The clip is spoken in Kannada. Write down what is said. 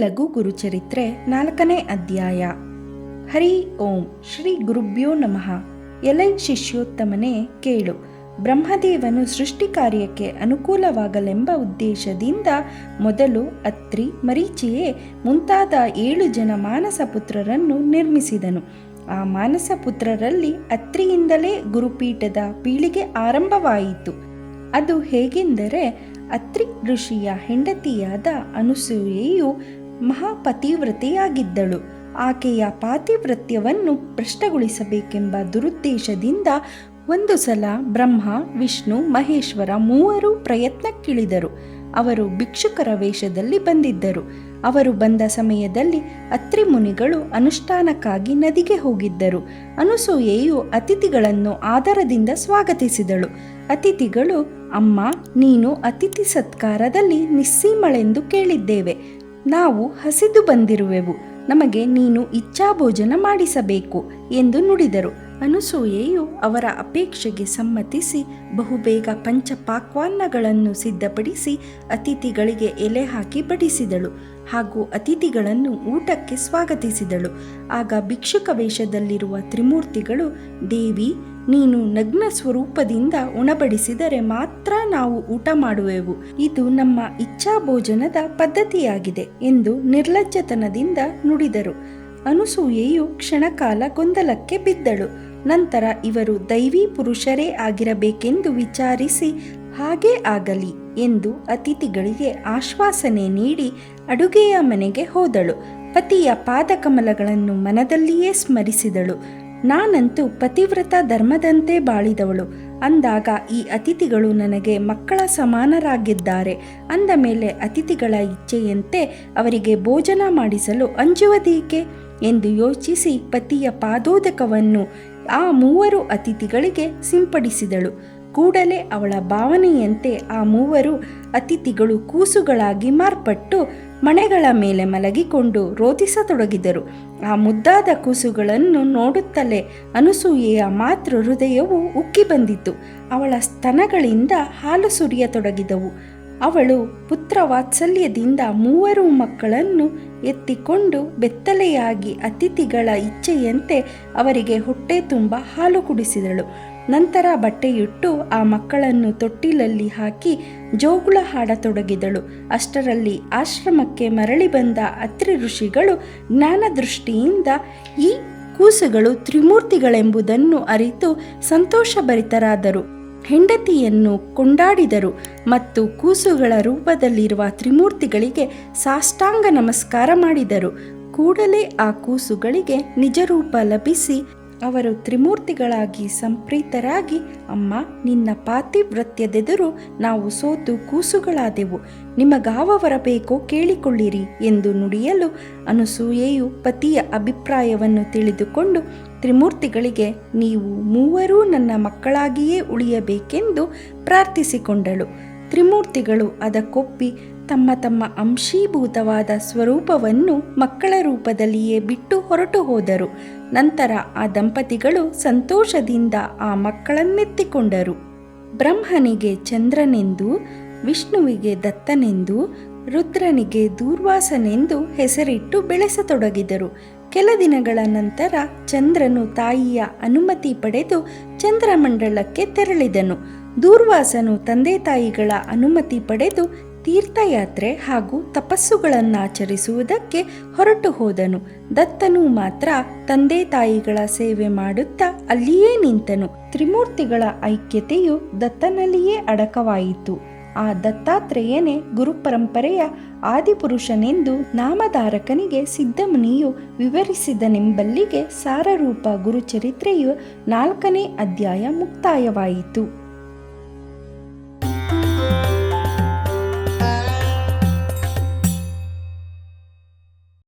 ಲಘು ಗುರುಚರಿತ್ರೆ 4ನೇ ಅಧ್ಯಾಯ. ಹರಿ ಓಂ ಶ್ರೀ ಗುರುಭ್ಯೋ ನಮಃ. ಎಲೈ ಶಿಷ್ಯೋತ್ತಮನೇ ಕೇಳು. ಬ್ರಹ್ಮದೇವನು ಸೃಷ್ಟಿ ಕಾರ್ಯಕ್ಕೆ ಅನುಕೂಲವಾಗಲೆಂಬ ಉದ್ದೇಶದಿಂದ ಮೊದಲು ಅತ್ರಿ, ಮರೀಚಿಯೇ ಮುಂತಾದ 7 ಜನ ಮಾನಸ ಪುತ್ರರನ್ನು ನಿರ್ಮಿಸಿದನು. ಆ ಮಾನಸ ಪುತ್ರರಲ್ಲಿ ಅತ್ರಿಯಿಂದಲೇ ಗುರುಪೀಠದ ಪೀಳಿಗೆ ಆರಂಭವಾಯಿತು. ಅದು ಹೇಗೆಂದರೆ, ಅತ್ರಿ ಋಷಿಯ ಹೆಂಡತಿಯಾದ ಅನಸೂಯೆಯು ಮಹಾಪತಿವ್ರತೆಯಾಗಿದ್ದಳು. ಆಕೆಯ ಪಾತಿವ್ರತ್ಯವನ್ನು ಭ್ರಷ್ಟಗೊಳಿಸಬೇಕೆಂಬ ದುರುದ್ದೇಶದಿಂದ ಒಂದು ಸಲ ಬ್ರಹ್ಮ, ವಿಷ್ಣು, ಮಹೇಶ್ವರ ಮೂವರೂ ಪ್ರಯತ್ನಕ್ಕಿಳಿದರು. ಅವರು ಭಿಕ್ಷುಕರ ವೇಷದಲ್ಲಿ ಬಂದಿದ್ದರು. ಅವರು ಬಂದ ಸಮಯದಲ್ಲಿ ಅತ್ರಿ ಮುನಿಗಳು ಅನುಷ್ಠಾನಕ್ಕಾಗಿ ನದಿಗೆ ಹೋಗಿದ್ದರು. ಅನಸೂಯೆಯು ಅತಿಥಿಗಳನ್ನು ಆದರದಿಂದ ಸ್ವಾಗತಿಸಿದಳು. ಅತಿಥಿಗಳು, ಅಮ್ಮ, ನೀನು ಅತಿಥಿ ಸತ್ಕಾರದಲ್ಲಿ ನಿಸ್ಸೀಮಳೆಂದು ಕೇಳಿದ್ದೇವೆ. ನಾವು ಹಸಿದು ಬಂದಿರುವೆವು. ನಮಗೆ ನೀನು ಇಚ್ಛಾಭೋಜನ ಮಾಡಿಸಬೇಕು ಎಂದು ನುಡಿದರು. ಅನಸೂಯೆಯು ಅವರ ಅಪೇಕ್ಷೆಗೆ ಸಮ್ಮತಿಸಿ ಬಹುಬೇಗ ಪಂಚಪಾಕ್ವಾನ್ನಗಳನ್ನು ಸಿದ್ಧಪಡಿಸಿ ಅತಿಥಿಗಳಿಗೆ ಎಲೆ ಹಾಕಿ ಬಡಿಸಿದಳು ಹಾಗೂ ಅತಿಥಿಗಳನ್ನು ಊಟಕ್ಕೆ ಸ್ವಾಗತಿಸಿದಳು. ಆಗ ಭಿಕ್ಷುಕ ವೇಷದಲ್ಲಿರುವ ತ್ರಿಮೂರ್ತಿಗಳು, ದೇವಿ, ನೀನು ನಗ್ನ ಸ್ವರೂಪದಿಂದ ಉಣಬಡಿಸಿದರೆ ಮಾತ್ರ ನಾವು ಊಟ ಮಾಡುವೆವು. ಇದು ನಮ್ಮ ಇಚ್ಛಾಭೋಜನದ ಪದ್ಧತಿಯಾಗಿದೆ ಎಂದು ನಿರ್ಲಜ್ಜತನದಿಂದ ನುಡಿದರು. ಅನಸೂಯೆಯು ಕ್ಷಣಕಾಲ ಗೊಂದಲಕ್ಕೆ ಬಿದ್ದಳು. ನಂತರ ಇವರು ದೈವಿ ಪುರುಷರೇ ಆಗಿರಬೇಕೆಂದು ವಿಚಾರಿಸಿ, ಹಾಗೇ ಆಗಲಿ ಎಂದು ಅತಿಥಿಗಳಿಗೆ ಆಶ್ವಾಸನೆ ನೀಡಿ ಅಡುಗೆಯ ಮನೆಗೆ ಹೋದಳು. ಪತಿಯ ಪಾದಕಮಲಗಳನ್ನು ಮನದಲ್ಲಿಯೇ ಸ್ಮರಿಸಿದಳು. ನಾನಂತೂ ಪತಿವ್ರತ ಧರ್ಮದಂತೆ ಬಾಳಿದವಳು. ಅಂದಾಗ ಈ ಅತಿಥಿಗಳು ನನಗೆ ಮಕ್ಕಳ ಸಮಾನರಾಗಿದ್ದಾರೆ. ಅಂದ ಮೇಲೆ ಅತಿಥಿಗಳ ಇಚ್ಛೆಯಂತೆ ಅವರಿಗೆ ಭೋಜನ ಮಾಡಿಸಲು ಅಂಜುವುದೇಕೆ ಎಂದು ಯೋಚಿಸಿ ಪತಿಯ ಪಾದೋದಕವನ್ನು ಆ ಮೂವರು ಅತಿಥಿಗಳಿಗೆ ಸಿಂಪಡಿಸಿದಳು. ಕೂಡಲೇ ಅವಳ ಭಾವನೆಯಂತೆ ಆ ಮೂವರು ಅತಿಥಿಗಳು ಕೂಸುಗಳಾಗಿ ಮಾರ್ಪಟ್ಟು ಮಣೆಗಳ ಮೇಲೆ ಮಲಗಿಕೊಂಡು ರೋಧಿಸತೊಡಗಿದರು. ಆ ಮುದ್ದಾದ ಕೂಸುಗಳನ್ನು ನೋಡುತ್ತಲೇ ಅನಸೂಯೆಯ ಮಾತೃ ಹೃದಯವು ಉಕ್ಕಿ ಬಂದಿತು. ಅವಳ ಸ್ತನಗಳಿಂದ ಹಾಲು ಸುರಿಯತೊಡಗಿದವು. ಅವಳು ಪುತ್ರ ವಾತ್ಸಲ್ಯದಿಂದ ಮೂವರು ಮಕ್ಕಳನ್ನು ಎತ್ತಿಕೊಂಡು ಬೆತ್ತಲೆಯಾಗಿ ಅತಿಥಿಗಳ ಇಚ್ಛೆಯಂತೆ ಅವರಿಗೆ ಹೊಟ್ಟೆ ತುಂಬ ಹಾಲು ಕುಡಿಸಿದಳು. ನಂತರ ಬಟ್ಟೆಯುಟ್ಟು ಆ ಮಕ್ಕಳನ್ನು ತೊಟ್ಟಿಲಲ್ಲಿ ಹಾಕಿ ಜೋಗುಳ ಹಾಡತೊಡಗಿದಳು. ಅಷ್ಟರಲ್ಲಿ ಆಶ್ರಮಕ್ಕೆ ಮರಳಿ ಬಂದ ಅತ್ರಿ ಋಷಿಗಳು ಜ್ಞಾನದೃಷ್ಟಿಯಿಂದ ಈ ಕೂಸುಗಳು ತ್ರಿಮೂರ್ತಿಗಳೆಂಬುದನ್ನು ಅರಿತು ಸಂತೋಷಭರಿತರಾದರು. ಹೆಂಡತಿಯನ್ನು ಕೊಂಡಾಡಿದರು ಮತ್ತು ಕೂಸುಗಳ ರೂಪದಲ್ಲಿರುವ ತ್ರಿಮೂರ್ತಿಗಳಿಗೆ ಸಾಷ್ಟಾಂಗ ನಮಸ್ಕಾರ ಮಾಡಿದರು. ಕೂಡಲೇ ಆ ಕೂಸುಗಳಿಗೆ ನಿಜರೂಪ ಲಭಿಸಿ ಅವರು ತ್ರಿಮೂರ್ತಿಗಳಾಗಿ ಸಂಪ್ರೀತರಾಗಿ, ಅಮ್ಮ, ನಿನ್ನ ಪಾತಿವ್ರತ್ಯದೆದುರು ನಾವು ಸೋತು ಕೂಸುಗಳಾದೆವು. ನಿಮಗಾವ ವರ ಬೇಕೋ ಕೇಳಿಕೊಳ್ಳಿರಿ ಎಂದು ನುಡಿಯಲು ಅನಸೂಯೆಯು ಪತಿಯ ಅಭಿಪ್ರಾಯವನ್ನು ತಿಳಿದುಕೊಂಡು ತ್ರಿಮೂರ್ತಿಗಳಿಗೆ, ನೀವು ಮೂವರೂ ನನ್ನ ಮಕ್ಕಳಾಗಿಯೇ ಉಳಿಯಬೇಕೆಂದು ಪ್ರಾರ್ಥಿಸಿಕೊಂಡಳು. ತ್ರಿಮೂರ್ತಿಗಳು ಅದಕ್ಕೊಪ್ಪಿ ತಮ್ಮ ತಮ್ಮ ಅಂಶೀಭೂತವಾದ ಸ್ವರೂಪವನ್ನು ಮಕ್ಕಳ ರೂಪದಲ್ಲಿಯೇ ಬಿಟ್ಟು ಹೊರಟು ಹೋದರು. ನಂತರ ಆ ದಂಪತಿಗಳು ಸಂತೋಷದಿಂದ ಆ ಮಕ್ಕಳನ್ನೆತ್ತಿಕೊಂಡರು. ಬ್ರಹ್ಮನಿಗೆ ಚಂದ್ರನೆಂದು, ವಿಷ್ಣುವಿಗೆ ದತ್ತನೆಂದು, ರುದ್ರನಿಗೆ ದೂರ್ವಾಸನೆಂದು ಹೆಸರಿಟ್ಟು ಬೆಳೆಸತೊಡಗಿದರು. ಕೆಲ ದಿನಗಳ ನಂತರ ಚಂದ್ರನು ತಾಯಿಯ ಅನುಮತಿ ಪಡೆದು ಚಂದ್ರಮಂಡಲಕ್ಕೆ ತೆರಳಿದನು. ದೂರ್ವಾಸನು ತಂದೆ ತಾಯಿಗಳ ಅನುಮತಿ ಪಡೆದು ತೀರ್ಥಯಾತ್ರೆ ಹಾಗೂ ತಪಸ್ಸುಗಳನ್ನಾಚರಿಸುವುದಕ್ಕೆ ಹೊರಟು ಹೋದನು. ದತ್ತನು ಮಾತ್ರ ತಂದೆ ತಾಯಿಗಳ ಸೇವೆ ಮಾಡುತ್ತಾ ಅಲ್ಲಿಯೇ ನಿಂತನು. ತ್ರಿಮೂರ್ತಿಗಳ ಐಕ್ಯತೆಯು ದತ್ತನಲ್ಲಿಯೇ ಅಡಕವಾಯಿತು. ಆ ದತ್ತಾತ್ರೇಯನೇ ಗುರುಪರಂಪರೆಯ ಆದಿಪುರುಷನೆಂದು ನಾಮಧಾರಕನಿಗೆ ಸಿದ್ಧಮುನಿಯು ವಿವರಿಸಿದನೆಂಬಲ್ಲಿಗೆ ಸಾರರೂಪ ಗುರುಚರಿತ್ರೆಯು 4ನೇ ಅಧ್ಯಾಯ ಮುಕ್ತಾಯವಾಯಿತು.